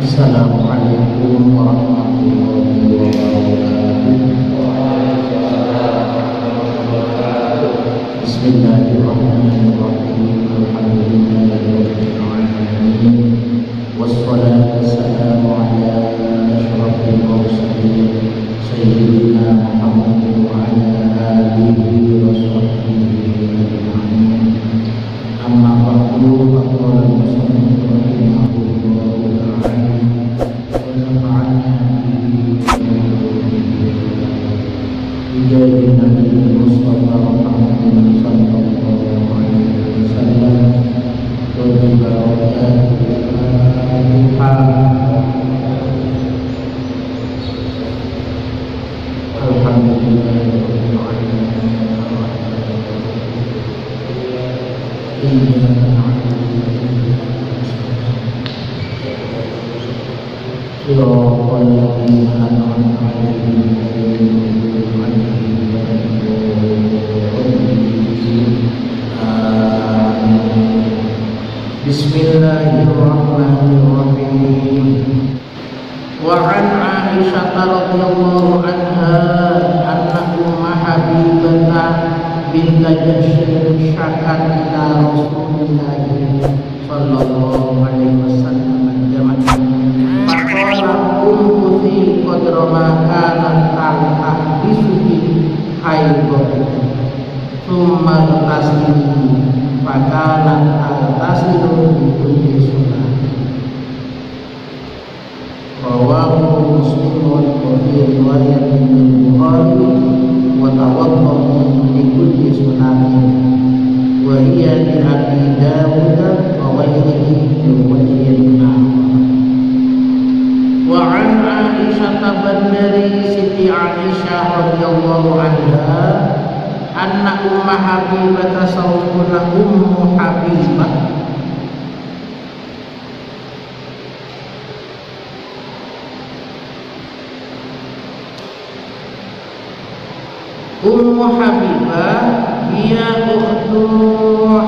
Assalamualaikum warahmatullahi wabarakatuh. Bismillahirrahmanirrahim. Alhamdulillahirabbil alamin. Wassalatu wassalamu ala asyrafil mursalin sayyidina Muhammadin wa ala alihi wa sahbihi ajma'in. Amma ba'du, faqala al-musannif rahimahullah ta'ala wa nafa'ana bihi Nabi Mustafa Muhammadin sallallahu alaihi wasallam wa bi barakatihi alhamdulillahirabbil alamin. Bismillahirrahmanirrahim. Wa an Aisyah radhiyallahu anha anna Ummah Habibah bint Jahsy syakat ila Rasulillah sallallahu alaihi wasallam jamaah faqala ummuti qadra ma kanat tahdisuki haidun thumma tasbihi fakanat tasilu bi kulli sunnah. Rawahu Muslim wa fi riwayat Bukhari wa tawaddahu li kulli sunnatin wa hiya li Abi Dawud wa ghayrihi min wajhin akhar. Wa an Aisyah bandari Siti Aisyah radhiyallahu anha anna Ummah Habibah sawfuna Ummu Habibah Ummu Habibah dia ukhtu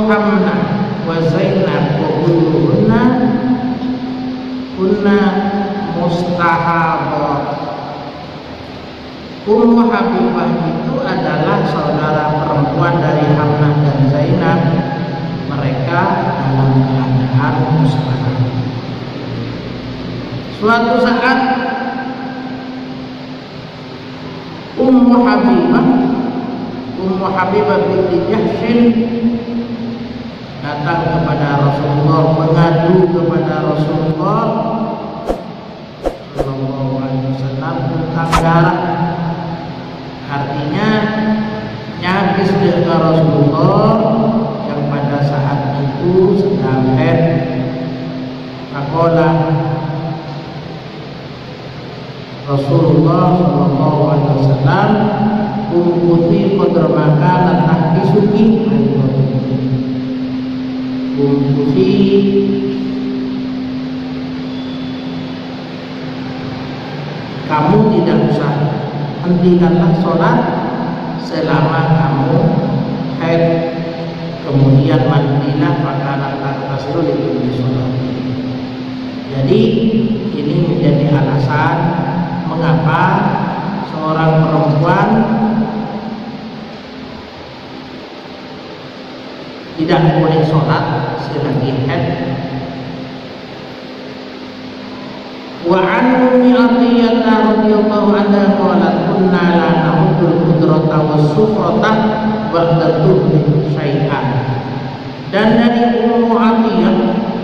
Hamnah wa Zainab wa kulluhunna kunna mustahabat. Ummu Habibah itu adalah saudara perempuan dari Hamnah dan Zainab. Mereka dalam keadaan mustahabat. Suatu saat Ummu Habibah binti Jahsy datang kepada Rasulullah, mengadu kepada Rasulullah sallallahu alaihi wasallam tentang darah. Artinya nyabis ke Rasulullah yang pada saat itu sedang haid. Faqala Rasulullah sallallahu alaihi wasallam ummuti qadra ma kanat tahdisuki ummuti kamu tidak usah hentikanlah sholat selama kamu haid, kemudian mandilah makanan atas dulu di sholat. Jadi ini menjadi alasan mengapa seorang perempuan tidak boleh sholat selagi haid. Wa an Ummi Athiyyah radhiyallahu anha qalat kunna la na'udul qudrata was sufrata ba'da tuhri syai'an. Dan dari Ummu Athiyyah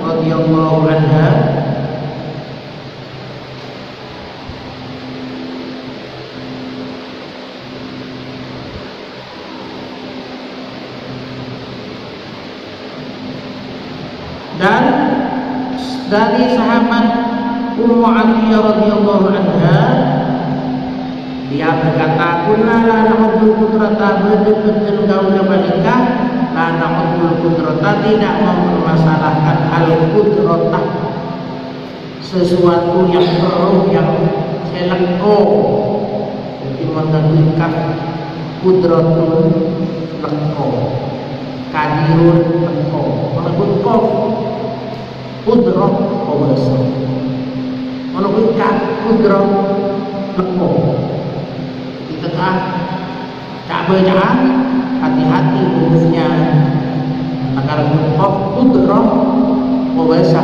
radhiyallahu anha dan dari sahabat Ummu Athiyyah radhiyallahu anha, dia berkata kunna la na'udul qudrata betul-betul gaula balikah la na'udul qudrata tidak mempermasalahkan al-qudrata sesuatu yang perlu yang seleko, jadi menentukan qudratul leko kadirun leko menentukan qudrah qawasa kudrah leko di tengah Ka'bah, hati-hati hurufnya agar kof kudrah wabasa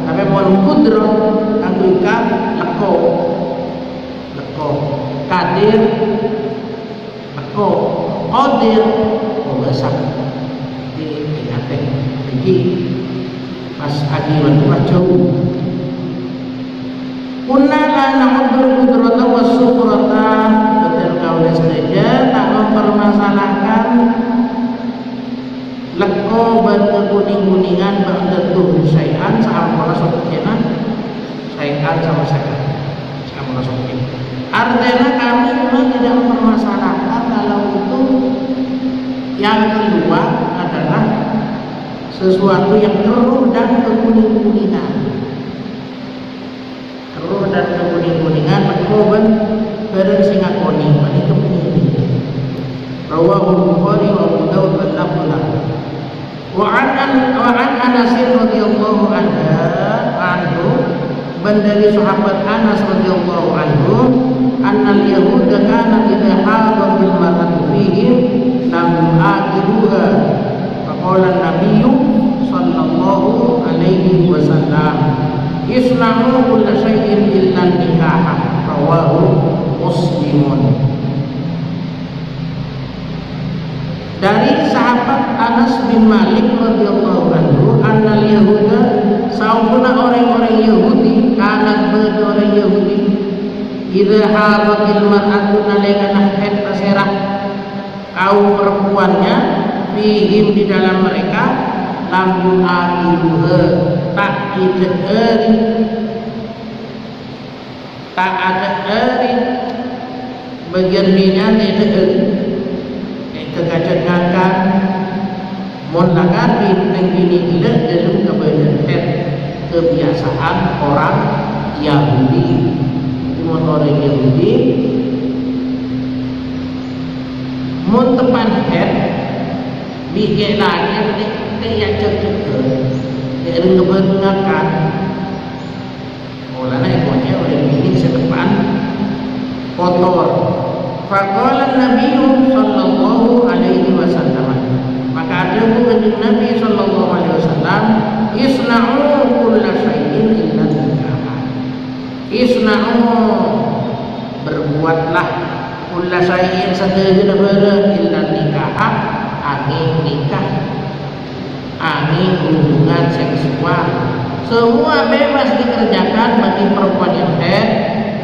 tapi mau kudrah kanggo ikat leko kadir leko qadir wabasa diingatkan lagi pas adilan jauh. Kunna la na'udul qudrata was sufrata, betul kau saja tak mempermasalahkan leko batu kuning-kuningan ba'da tuh syai'an sahampana sokena syai'an sama sokena. Artinya kami memang tidak mempermasalahkan kalau itu yang keluar adalah sesuatu yang keruh dan kekuning-kuningan. Keruh dan kekuning-kuningan berkoban bareng singa kuning pada kepingin. Rawahu Bukhari wa Abu Dawud wa Lafzulah. Wa an Anas radhiyallahu anhu dari sahabat Anas radhiyallahu anhu annal yahuda kanat idza hadha bil mar'ati fihim lam yu'aqibuha. Faqala an-nabiy sallallahu alaihi wasallam isna'u kulla syai'in illa nikah. Rawahu Muslimun. Dari sahabat Anas bin Malik radhiyallahu anhu annal yahuda saupuna orang-orang Yahudi kanat bagi orang Yahudi idza hadatil mar'atu nalika haid taserah kaum perempuannya fihim di dalam mereka lam yu'aqibuha tak ada eri bagian bina tidak eri kegajangan monlakan bintang bini tidak dalam kebanyakan kebiasaan orang Yahudi. Orang Yahudi mun tepan head bikin lagi yang cek-cek dari kebanyakan olehnya ibunya oleh bini sedepan kotor. Faqala Nabi sallallahu alaihi wasallam, maka ada kanjeng Nabi sallallahu alaihi wasallam, isna'u kulla syai'in illa nikah. Isna'u berbuatlah kulla syai'in sadaya barang illa nikah, angin nikah, angin hubungan seksual. Semua bebas dikerjakan bagi perempuan yang haid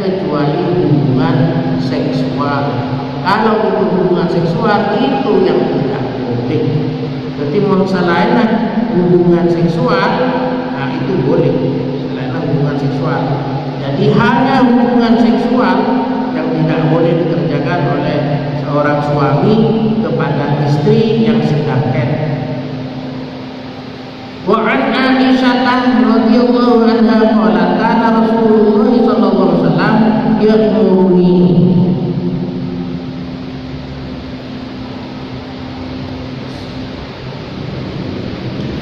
kecuali hubungan seksual. Kalau itu hubungan seksual itu yang tidak boleh. Jadi selain hubungan seksual, nah itu boleh. Selain hubungan seksual. Jadi hanya hubungan seksual yang tidak boleh dikerjakan oleh seorang suami kepada istri yang sedang haid. Wa an Aisyah radhiyallahu anha qalat kana Rasulullah sallallahu alaihi wasallam ya'muruni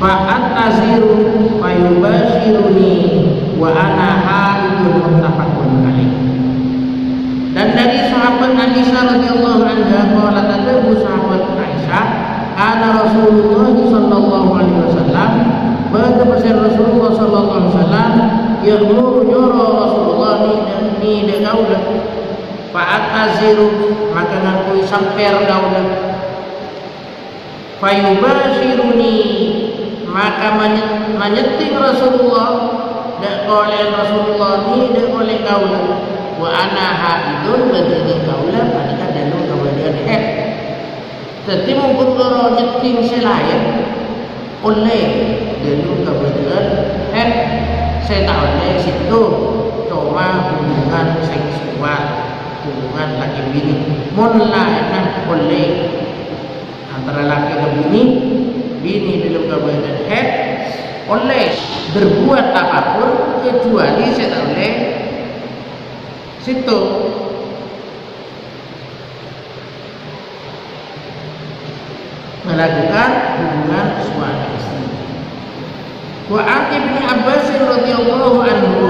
fa'ataziru fayubashiruni wa ana haidun muttafaqun alaih. Dan dari sahabat Aisyah radhiyallahu anha qalat ada sahabat Aisyah kana Rasulullah sallallahu alaihi wasallam berpesan Rasulullah sallallahu alaihi wasallam ya'muru Rasulullah ni de gaula fa'ataziru maka ngakui samper gaula fayubashiruni maka menyeting Rasulullah dak oleh Rasulullah ni dak oleh gaula wa ana haidun berarti gaula pada dalam kemudian haid. Jadi mungkin kalau nyeting selain oleh dalam kemudian haid saya tak oleh situ cuma hubungan seksual, hubungan laki bini. Mulai enak oleh antara laki dan bini dalam kemudian haid oleh berbuat apapun kecuali saya tak oleh situ. Melakukan hubungan suami istri. Wa an Ibnu Abbas radhiyallahu anhu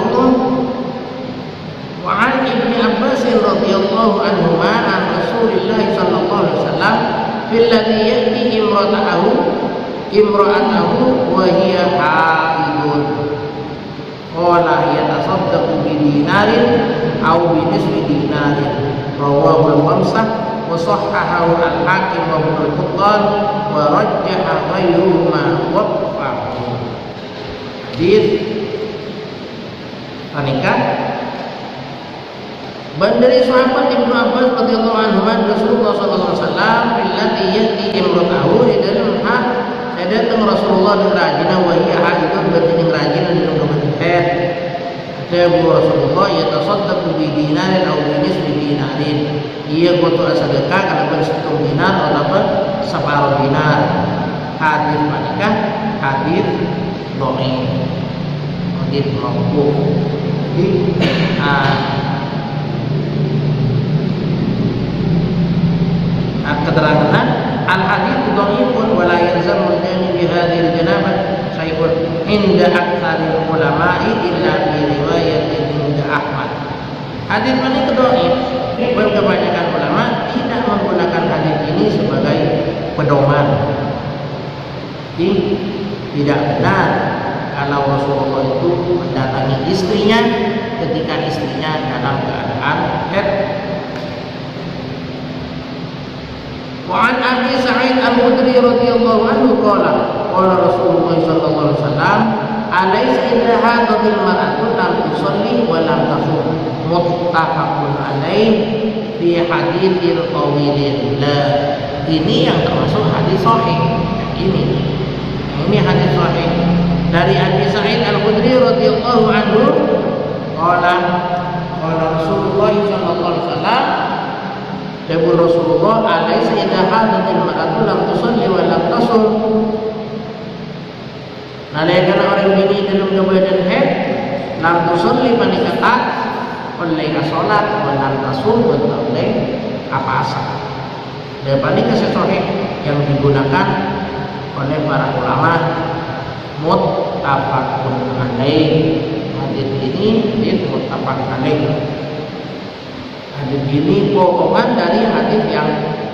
wa Abbas radhiyallahu anhu an Rasulillah sallallahu alaihi wasallam fil ladzi ya'ti imra'atahu wa hiya haidun qala yatasaddaqu bi dinarin aw bi nisfi dinarin rawahu al-khamsah wa sahhahahu al-hakim wa ibn al-Quttan wa rajjaha ghayruhuma waqfahu. Hadis menikah dari sahabat Ibnu Abbas radhiyallahu anhu Rasulullah sallallahu alaihi wasallam billati yati imratahu dan datang Rasulullah dengan rajina wa hiya haidun berarti dengan rajina dengan kebencian. Kata Rasulullah yatasaddaqu bi dinarin aw bi nisfi dinarin. Ia kutu sedekah kalau bersetengah dinar atau separuh dinar. Hadis menikah hadis dhaif. Hadis mauquf. Keterangan al-hadits dhaifun wa la yalzamu al-jami' bi hadhihi al-janabah syai'un inda aktsaril ulama'i illa fi riwayatin inda Ahmad. Hadis ini dhaif. Kebanyakan ulama tidak menggunakan hadis ini sebagai pedoman. Jadi tidak benar kalau Rasulullah itu mendatangi istrinya ketika istrinya dalam keadaan haid. Wa an Abi Sa'id Al-Khudri radhiyallahu anhu qala Rasulullah sallallahu alaihi wasallam alaysa idza hadatil mar'atu lam tusalli wa lam tasum muttafaqun alaih fi haditsil tawilin. Ini yang termasuk hadis sahih. Ini hadis sahih dari Abi Sa'id Al-Khudri radhiyallahu anhu qala Rasulullah sallallahu alaihi wasallam Dawuh Rasulullah alaysa idza hadatil mar'atu lam tusalli wa lam tasum. Nalika orang bini dalam keadaan haid lam tusalli panikata oleh salat wa lam tasum oleh puasa. Dan panika sahih yang digunakan oleh para ulama muttafaqun alaih. Hadis ini muttafaq alaih. Hadis ini potongan dari hadis yang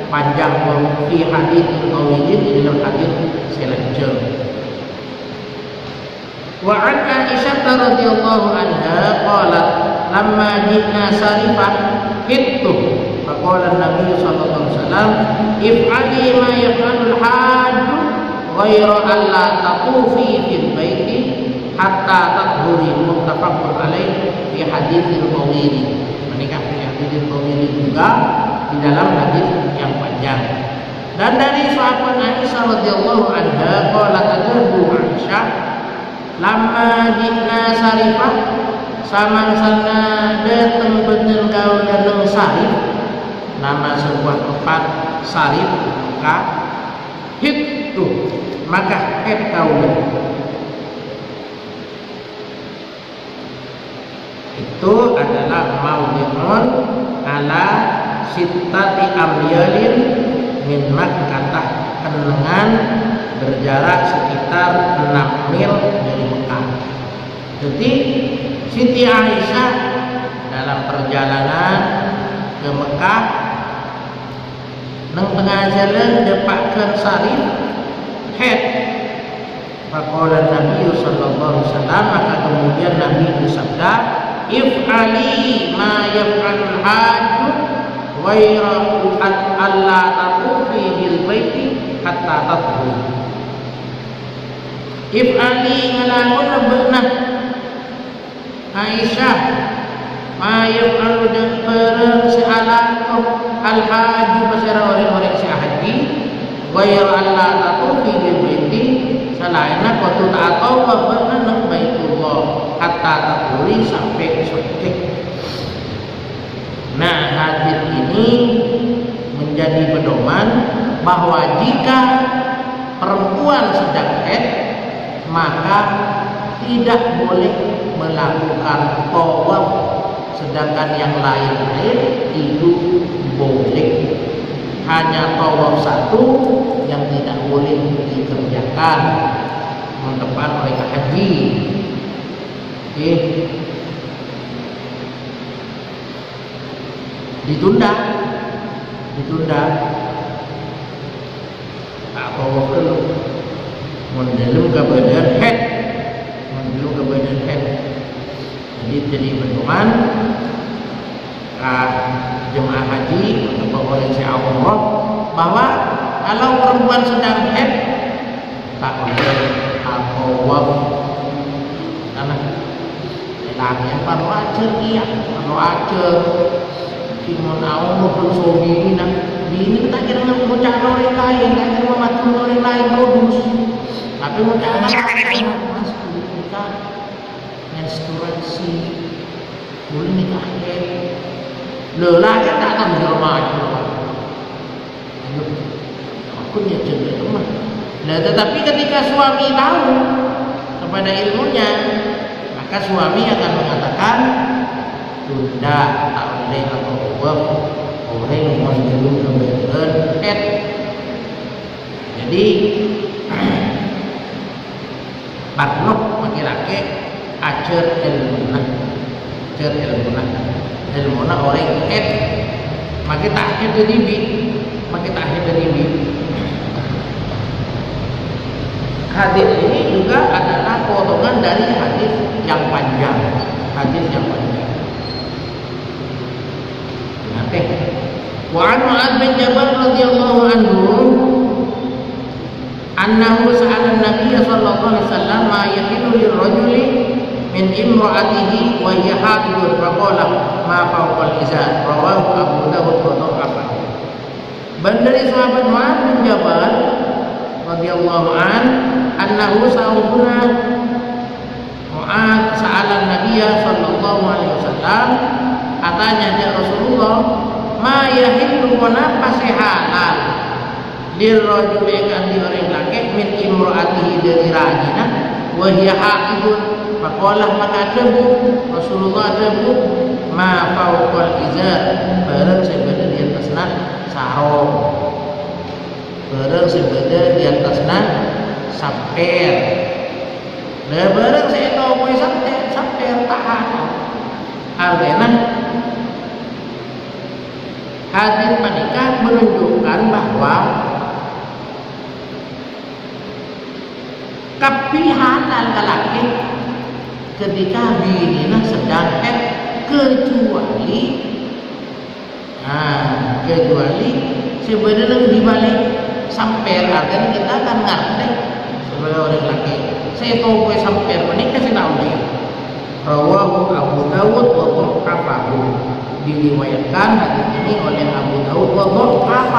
panjang fi hadis tawilin di dalam hadis selanjutnya. Wa an Aisyah radhiyallahu anha qalat lamma ji'na sarifah hittu faqala an-nabiy sallallahu alaihi wasallam if'ali ma yaf'alul hajj ghayra an la taqufi fil baiti hatta tadhuri muttafaqun alaih fi hadis tawilin. Menikah hadis tawilin juga di dalam hadis yang panjang. Dan dari sahabat Aisyah radhiyallahu anha qalat adahu Aisyah lamma jinna sarifah samangsana dateng beten kau dateng sarif nama sebuah tempat sarif maka hit kau itu adalah maudhi'un ala sittati amyalin min Makkah, kenengan berjarak sekitar 6 mil dari Mekah. Jadi Siti Aisyah dalam perjalanan ke Mekah nang tengah jalan dapatkan sarif haid. Faqala Nabi sallallahu alaihi wasallam, maka kemudian Nabi bersabda, if'ali ma yaf'alul hajj ghaira an alla tatufi bil baiti hatta tathu. If'ali ngalamun beunah Aisyah ma yaf'alu dan perang sealakum al hajj pasara orang-orang si haji ghaira an la tatufi bil baiti salaina qatu ta'atau wa beunah baitullah hatta taturi sampai suntik. Nah, hadis ini menjadi pedoman bahwa jika perempuan sedang haid maka tidak boleh melakukan tawaf, sedangkan yang lain-lain itu boleh. Hanya tawaf satu yang tidak boleh dikerjakan mendepan oleh haji. ditunda atau mendalam ke badan head jadi pedoman jemaah haji atau oleh Allah bahwa kalau perempuan sedang head tak boleh tawaf karena yang paru aja Timon awam mau suami ini kita kira mau cari orang lain, kita kira mau mati orang lain modus, tapi mau cari mas kita menstruasi, boleh nikah lelah kita tak berjamaah, aku ni cendera teman. Nah, tetapi ketika suami tahu kepada ilmunya, maka suami akan mengatakan tunda tak boleh atau orang menjelum kebetulan jadi barnok laki-laki ajar ilmuna orang maka takhir dari hadis ini juga adalah potongan dari hadis yang panjang. Wa an Mu'adz bin Jabal radhiyallahu anhu annahu sa'ala an-nabiy sallallahu alaihi wasallam ma yahilu lirrajuli min imra'atihi wa hiya haidun faqala ma fawqa al-izar rawahu Abu Dawud wa Tirmidzi. Dari sahabat Mu'adz bin Jabal radhiyallahu annahu sa'ala Mu'adz sa'ala an-nabiy sallallahu alaihi wasallam katanya dia Rasulullah ma yahillu wanapa halal lirrajuli kan di orang laki min imraatihi dari rajina wa hiya haidun faqala maka debu Rasulullah debu ma fawqal izar barang sebeda di atasna sarung barang sebeda di atasna saper dan barang saya tahu boleh saper tahan artinya hadis menikah menunjukkan bahwa kepihanan lelaki ketika bininya sedang kecuali sebenarnya dibalik sampai artinya kita akan ngerti sebagai orang laki saya tahu gue sampai menikah saya tahu dia rawahu Abu Dawud wa Tirmidzi diriwayatkan hadis ini oleh Abu Dawud wa Tirmidzi.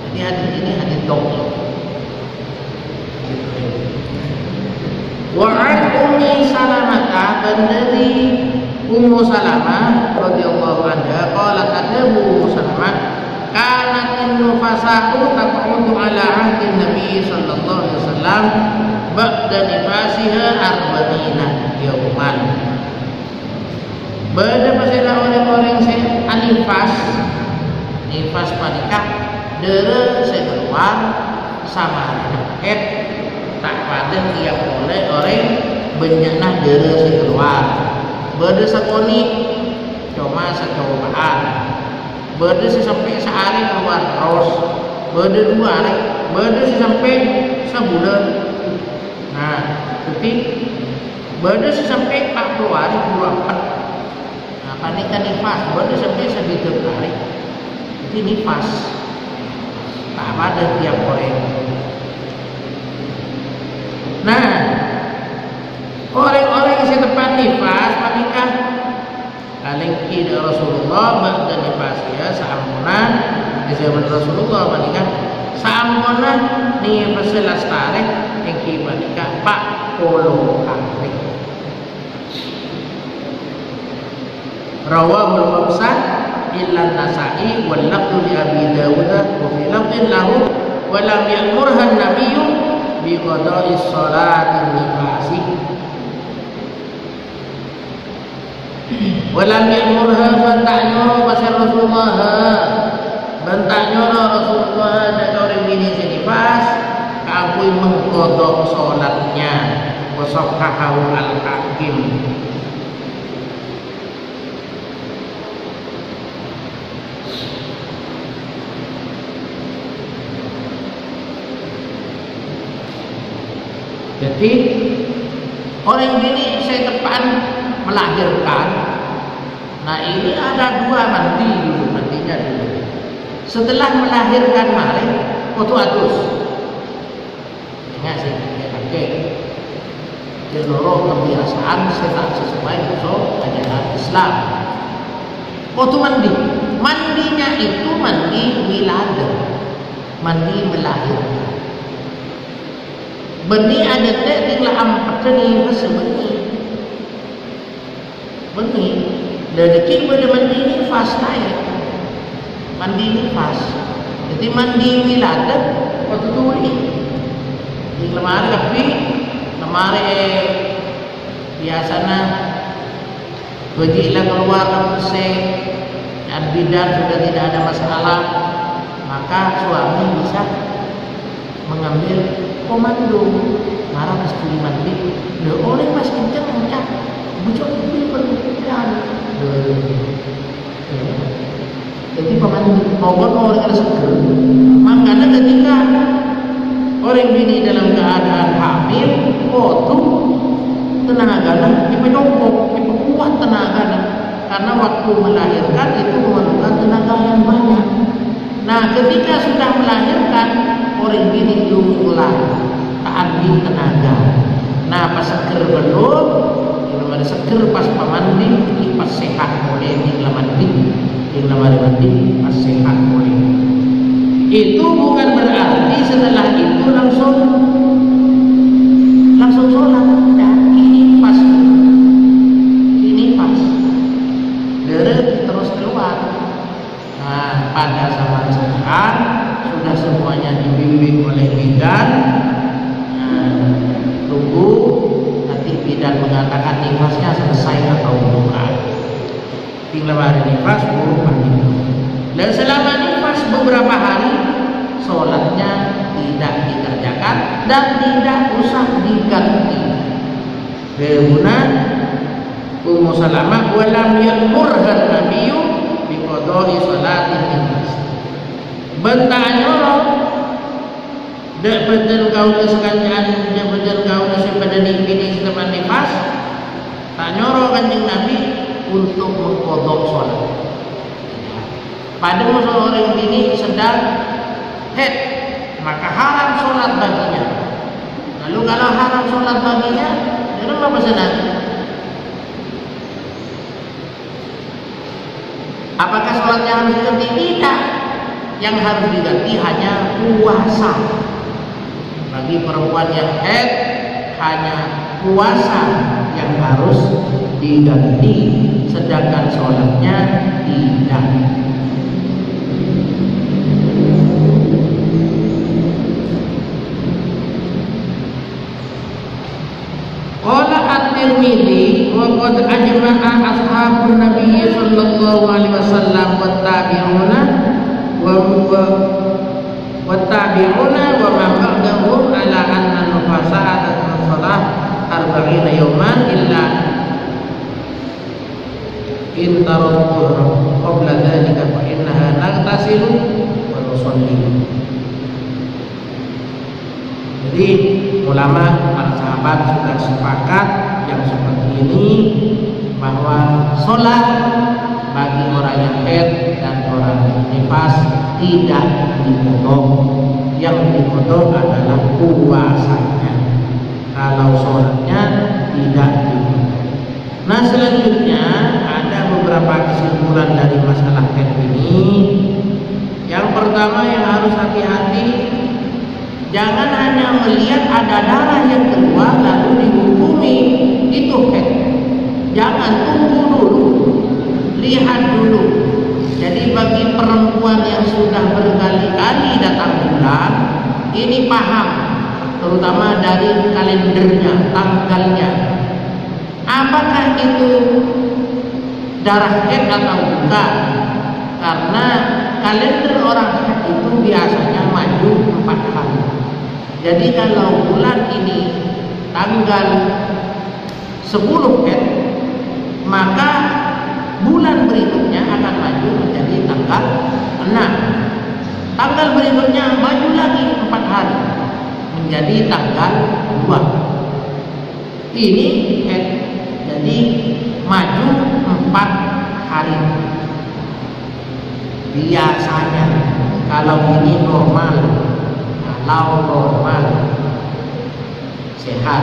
Jadi hadis ini hadis dhaif. Wa an Ummi Salamah dan dari Ummu Salamah radhiyallahu anha qalat Ummu Salamah kanat an-nufasa'u taqutu ala ahdi Nabi sallallahu alaihi wasallam ba'da nifasiha arba'ina yawman. Pada pasal orang-orang saya nifas panikah dere saya keluar sama rakyat tak pada tiap oleh orang benyakna dere saya keluar berde sakoni cuma secobaan berde sampai sehari keluar terus berde 2 hari berde sampai sebulan. Nah tapi berde sampai 40 hari 24 panikan nifas baru sampai segitu hari itu nifas tak ada tiap orang. Nah orang-orang yang setepat nifas panikah kalengki dari Rasulullah ba'da nifasnya sa'amuna di zaman Rasulullah panikah sa'amuna nifas selastare engki panikah pak polo hari. Rawahul khamsah illa an-Nasa'i wal lafzu li Abi Dawud wa fi lafzin lahu wa lam ya'murha an-nabiy bi qada'i sholati nifasi wa lam ya'murha banta'nya Rasulullah dan orang ini nifas kabui mengqada salatnya wa sahahahu al-Hakim. Jadi orang ini saya depan melahirkan. Nah ini ada dua mandi dulu, mandinya dulu. Setelah melahirkan mari foto atus. Ingat sih, pakai jenoro kebiasaan setak sesuai dengan ajaran Islam. Foto mandi, mandinya itu mandi wiladah, mandi melahirkan. Benih ada teh tinggal ampat ni masa benih dedekin pada mandi ni fast naik, mandi ni fast. Jadi mandi wiladah waktu tu ni di lemari api, lemari biasanya begitu keluar selesai dan bidan sudah tidak ada masalah, maka suami bisa mengambil komando marah istri mandi. Dia oleh mas kencang macam bujuk ini berbeda. Jadi pemandi mohon orang ada seger. Makanya ketika orang ini dalam keadaan hamil, foto tenaga dipedokok, diperkuat tenaga, karena waktu melahirkan itu memerlukan tenaga yang banyak. Nah, ketika sudah melahirkan, orang ini mulai ambil tenaga. Nah, pas seger belum, belum ada seger pas pemandi, ini pas sehat boleh tinggal mandi, tinggal mandi pas sehat boleh. Itu bukan berarti setelah itu langsung sholat. Nah, ini pas, deret terus keluar. Nah, pada zaman sekarang sudah semuanya dibimbing oleh bidan. Tunggu nanti bidan mengatakan nifasnya selesai atau bukan. Tinggal hari nifas buruk mandi. Dan selama nifas beberapa hari, sholatnya tidak dikerjakan dan tidak usah diganti. Kemudian Ummu Salamah walam yamurhan nabiyyu biqada'i sholatin nifas. Bentanyoro dak betul kau sekalian dia betul kau pada ini teman nifas. Tak nyoro kanjeng Nabi untuk mengkodok sholat. Pada seorang ini sedang head, maka haram sholat baginya. Lalu kalau haram sholat baginya, dia apa sedang? Apakah sholatnya harus diganti? Tidak. Yang harus diganti hanya puasa. Bagi perempuan yang haid, hanya puasa yang harus diganti, sedangkan sholatnya tidak. Qala at-Tirmidzi wa qad ajma'a ashabun Nabi sallallahu alaihi wasallam wa tabi'una wa tabi'una wa man ba'dahum ala anna nufasa'at as-salah 40 yawman illa in taradduha qabla dhalika fa innaha naghtasilu wa nusalli. Jadi ulama para sahabat sudah sepakat yang seperti ini, bahwa sholat bagi orang yang haid dan orang nifas tidak dipotong. Yang dipotong adalah puasanya. Kalau sholatnya tidak dipotong. Nah, selanjutnya ada beberapa kesimpulan dari masalah haid ini. Yang pertama yang harus hati-hati, jangan hanya melihat ada darah yang keluar lalu dihukumi itu haid. Jangan, tunggu dulu, lihat dulu. Jadi bagi perempuan yang sudah berkali-kali datang bulan, ini paham, terutama dari kalendernya, tanggalnya. Apakah itu darah haid atau bukan? Karena kalender orang haid itu biasanya maju 4 hari. Jadi kalau bulan ini tanggal 10 haid, maka bulan berikutnya akan maju menjadi tanggal 6. Tanggal berikutnya maju lagi 4 hari menjadi tanggal 2. ini head. Jadi maju 4 hari. Biasanya kalau ini normal, sehat.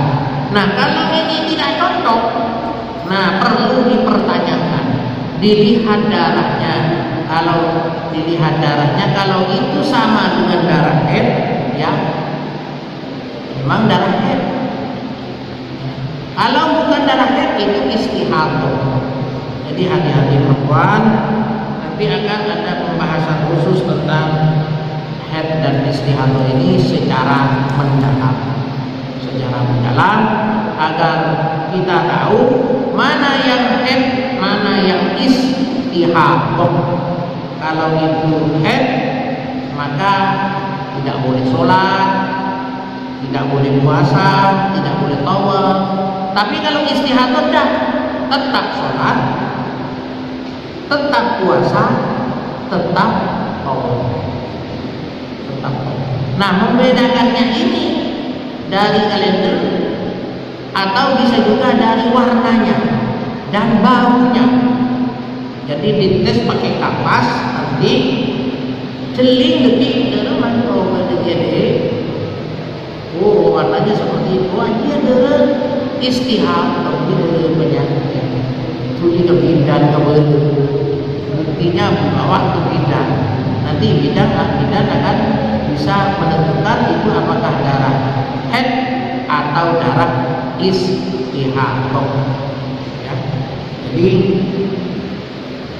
Nah kalau ini tidak cocok, nah perlu dipertanyakan, dilihat darahnya. Kalau dilihat darahnya, kalau itu sama dengan darah head, ya memang darah head. Kalau bukan darah head, itu istihadah. Jadi hati-hati perempuan, nanti akan ada pembahasan khusus tentang head dan istihadah ini secara mendalam, agar kita tahu mana yang head, mana yang istihadah. Kalau itu head, maka tidak boleh sholat, tidak boleh puasa, tidak boleh tawaf. Tapi kalau istihadah, tetap sholat, tetap puasa, tetap tawaf. Nah, membedakannya ini dari kalender atau bisa juga dari warnanya dan baunya. Jadi dites pakai kapas, nanti celing detik dalam oh warnanya seperti itu aja deh. Istihadah itu penyakit. Tuli ke bidan ke betul. Buktinya bawa ke bidan. Nanti bidan akan bisa menentukan itu apakah darah head atau darah istihadah. Ya. Jadi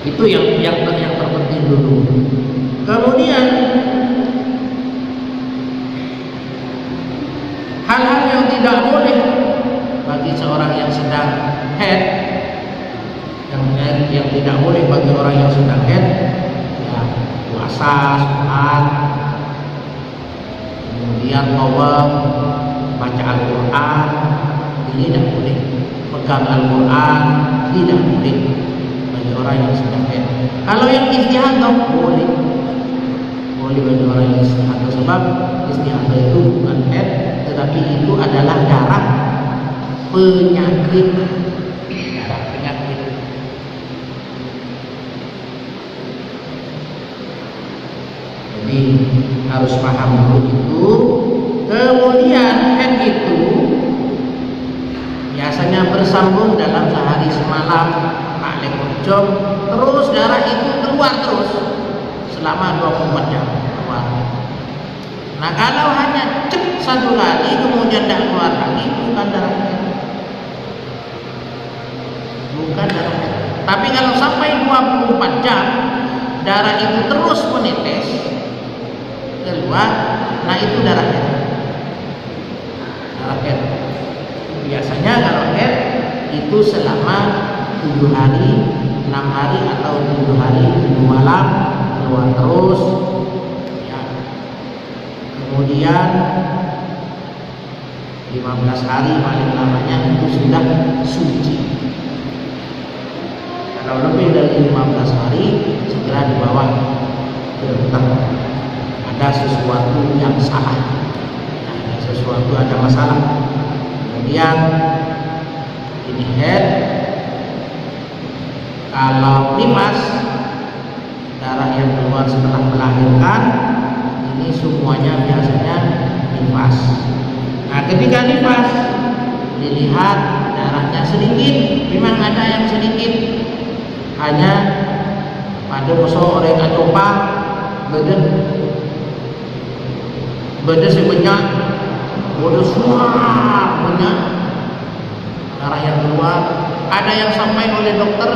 itu yang terpenting dulu. Kemudian hal-hal yang tidak boleh bagi seorang yang sedang head, yang tidak boleh bagi orang yang sedang head, ya puasa, sholat, kemudian tawaf, baca Al-Quran, ini tidak boleh. Pegang Al-Quran tidak boleh bagi orang yang sedang head. Kalau yang istihadah boleh bagi orang yang istihadah, sebab istihadah itu bukan head, tetapi itu adalah darah penyakit. Jadi harus paham dulu itu. Kemudian head itu biasanya bersambung dalam sehari semalam, jam, terus darah itu keluar terus selama 24 jam keluar. Nah kalau hanya cek satu kali kemudian tidak keluar lagi, bukan darah head. Tapi kalau sampai 24 jam darah itu terus menetes keluar, nah itu darah head. Biasanya kalau head itu selama 7 hari, 6 hari atau 7 hari 7 malam keluar terus, ya. Kemudian 15 hari paling lamanya itu sudah suci. Kalau lebih dari 15 hari segera dibawa ke dokter. Ada sesuatu yang salah, ada sesuatu, ada masalah. Kemudian ini head. Kalau nifas, darah yang keluar setelah melahirkan, ini semuanya biasanya nifas. Nah ketika nifas dilihat darahnya sedikit, memang ada yang sedikit, hanya pada musuh orang acopa beda sebanyak bodoh semua banyak darah yang keluar. Ada yang sampai oleh dokter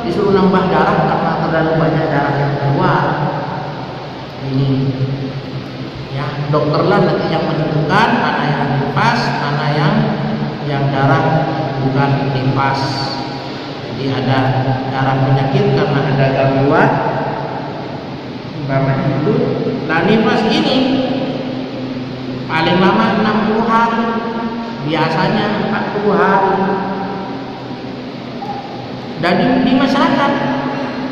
disuruh nambah darah karena terlalu banyak darah yang keluar. Ini ya dokter lah nanti yang menentukan mana yang nifas, mana yang darah bukan nifas. Jadi ada darah penyakit karena ada gangguan umpamanya itu. Nah nifas ini paling lama 60 hari, biasanya 40 hari. Dan di masyarakat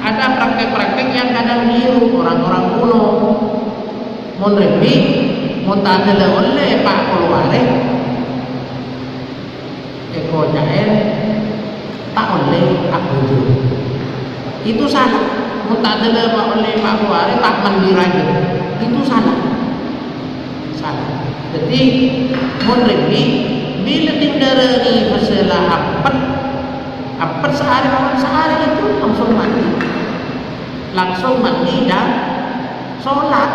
ada praktek-praktek yang kadang niru orang-orang kuno. Mun rembi, mun tanda oleh Pak Keluare, adalah oleh Pak Buhari tak mandi rajin, itu salah. Jadi menrebi bila tinggal ni masalah apa sehari itu langsung mandi dan sholat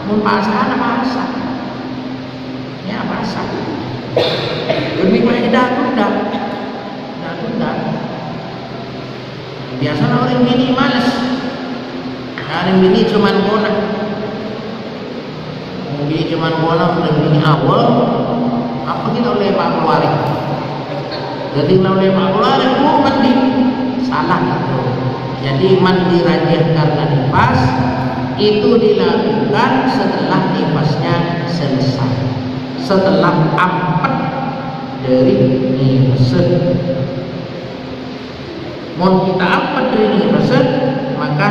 mempasang masak ya masak lebih baik dah tunda. Biasanya orang bini malas, orang bini cuman gona, orang bini awal apa kita oleh Pak Keluarik. Jadi oleh Pak Keluarik mandi salah itu. Jadi mandi rajin karena nifas itu dilakukan setelah nifasnya selesai, setelah ampat dari nifas. Mau kita ampat dari nifas maka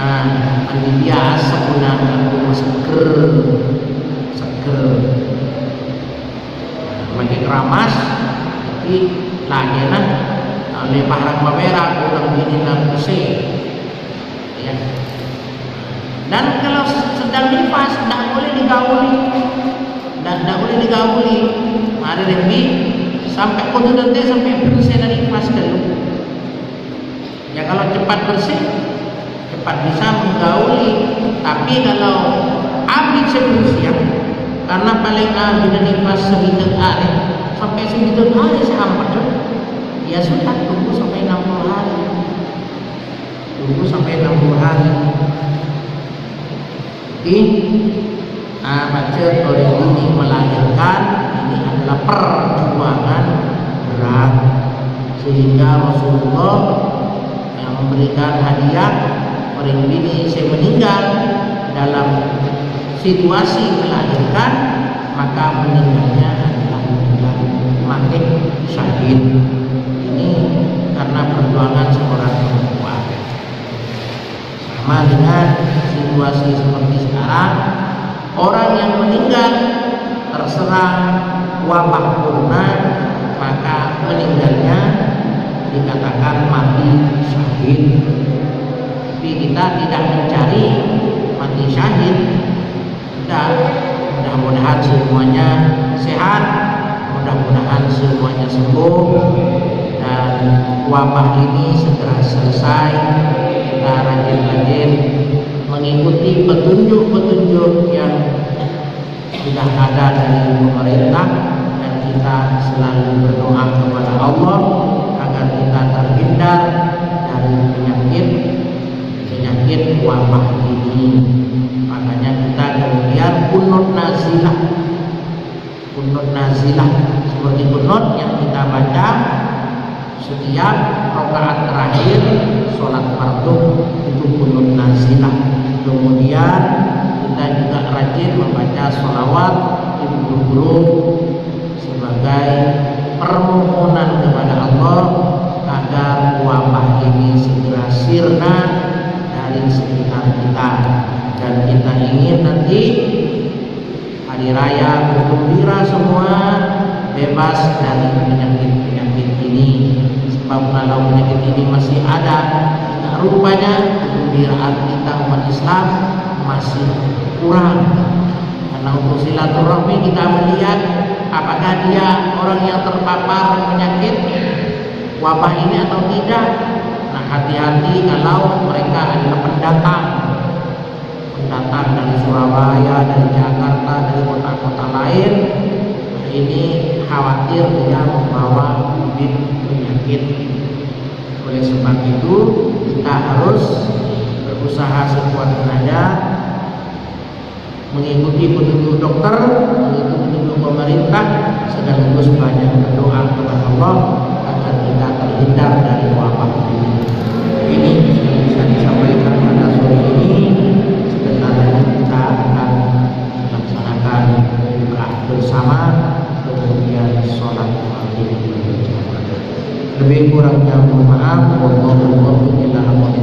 mandi biasa gunakan seger pakai keramas tapi lagi oleh parang merah kurang bini bersih ya. Dan kalau sedang nifas tidak boleh digauli ada lebih sampai kotor nanti sampai bersih dari nifas dulu ya. Kalau cepat bersih cepat bisa menggauli, tapi kalau habis sebersih karena paling habis nifas sehitung hari sampai sehitung hari sehampat ya sudah tunggu sampai 60 hari. Baca orang ini melahirkan ini adalah perjuangan berat sehingga Rasulullah yang memberikan hadiah orang ini saya meninggal dalam situasi melahirkan maka meninggalnya adalah meninggal mati syahid. Ini karena perjuangan seorang perempuan. Sama dengan situasi seperti sekarang, orang yang meninggal terserang wabah corona maka meninggalnya dikatakan mati syahid. Tapi kita tidak mencari mati syahid. Mudah-mudahan semuanya sehat, mudah-mudahan semuanya sembuh dan wabah ini segera selesai. Kita rajin-rajin mengikuti petunjuk-petunjuk yang sudah ada dari pemerintah dan kita selalu berdoa kepada Allah agar kita terhindar dari penyakit wabah ini. Makanya kita kemudian kunut nazilah seperti kunut yang kita baca setiap rakaat terakhir sholat fardu itu kunut nazilah. Kemudian kita juga rajin membaca sholawat Ibnu sebagai permohonan kepada Allah agar wabah ini segera sirna dari sekitar kita. Dan kita ingin nanti hari raya bergembira semua, bebas dari penyakit ini. Sebab kalau penyakit ini masih ada, rupanya kegembiraan kita umat Islam masih kurang. Karena untuk silaturahmi kita melihat apakah dia orang yang terpapar penyakit wabah ini atau tidak. Nah, hati-hati kalau mereka adalah pendatang dari Surabaya, dari Jakarta, dari kota-kota lain. Ini khawatir dia membawa bibit penyakit. Oleh sebab itu kita harus berusaha sekuat tenaga mengikuti petunjuk dokter, mengikuti petunjuk pemerintah, sekaligus banyak berdoa kepada Allah agar kita terhindar dari wabah ini. Ini bisa disampaikan pada sore ini. Sebentar lagi kita akan melaksanakan buka bersama, kemudian sholat maghrib berjamaah. Lebih kurangnya mohon maaf. Wallahu a'lam bishawab.